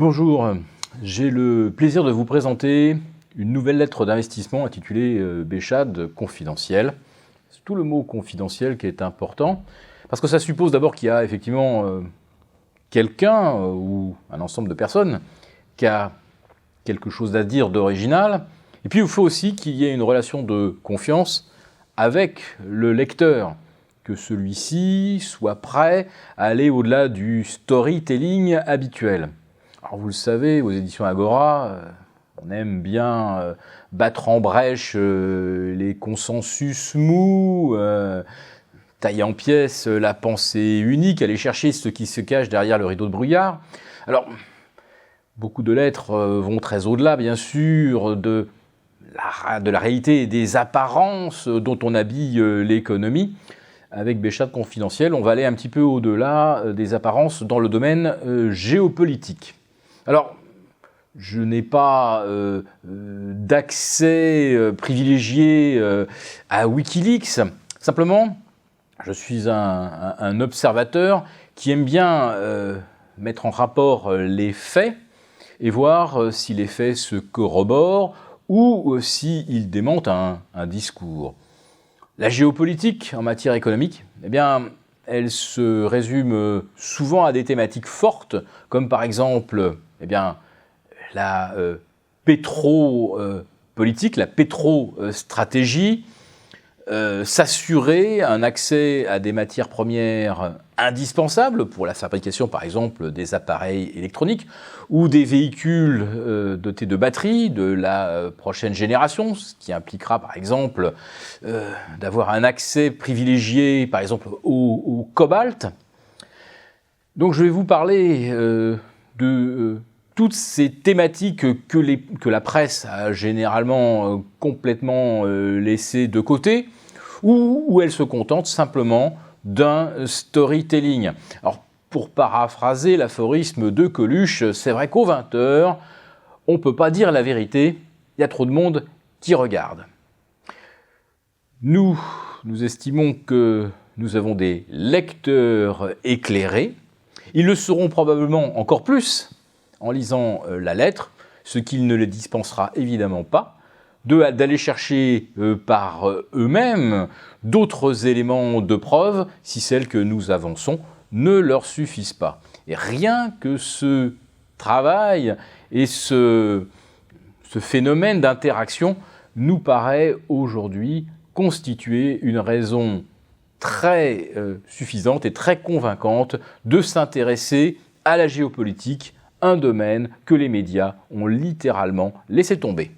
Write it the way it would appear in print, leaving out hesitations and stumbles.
Bonjour, j'ai le plaisir de vous présenter une nouvelle lettre d'investissement intitulée Béchade confidentiel. C'est tout le mot confidentiel qui est important, parce que ça suppose d'abord qu'il y a effectivement quelqu'un ou un ensemble de personnes qui a quelque chose à dire d'original, et puis il faut aussi qu'il y ait une relation de confiance avec le lecteur, que celui-ci soit prêt à aller au-delà du storytelling habituel. Alors vous le savez, aux éditions Agora, on aime bien battre en brèche les consensus mous, tailler en pièces la pensée unique, aller chercher ce qui se cache derrière le rideau de brouillard. Alors, beaucoup de lettres vont très au-delà, bien sûr, de la réalité et des apparences dont on habille l'économie. Avec Béchade confidentiel, on va aller un petit peu au-delà des apparences dans le domaine géopolitique. Alors, je n'ai pas d'accès privilégié à Wikileaks. Simplement, je suis un observateur qui aime bien mettre en rapport les faits et voir si les faits se corroborent ou s'ils démentent un discours. La géopolitique en matière économique, eh bien, elle se résume souvent à des thématiques fortes, comme par exemple la pétro-politique, la pétro-stratégie, s'assurer un accès à des matières premières indispensables pour la fabrication, par exemple, des appareils électroniques ou des véhicules dotés de batteries de la prochaine génération, ce qui impliquera, par exemple, d'avoir un accès privilégié, par exemple, au cobalt. Donc, je vais vous parler de toutes ces thématiques que la presse a généralement complètement laissées de côté, ou où elle se contente simplement d'un storytelling. Alors, pour paraphraser l'aphorisme de Coluche, c'est vrai qu'aux 20h, on ne peut pas dire la vérité, il y a trop de monde qui regarde. Nous estimons que nous avons des lecteurs éclairés. Ils le seront probablement encore plus en lisant la lettre, ce qu'il ne les dispensera évidemment pas, d'aller chercher par eux-mêmes d'autres éléments de preuve si celles que nous avançons ne leur suffisent pas. Et rien que ce travail et ce phénomène d'interaction nous paraît aujourd'hui constituer une raison très suffisante et très convaincante de s'intéresser à la géopolitique, un domaine que les médias ont littéralement laissé tomber.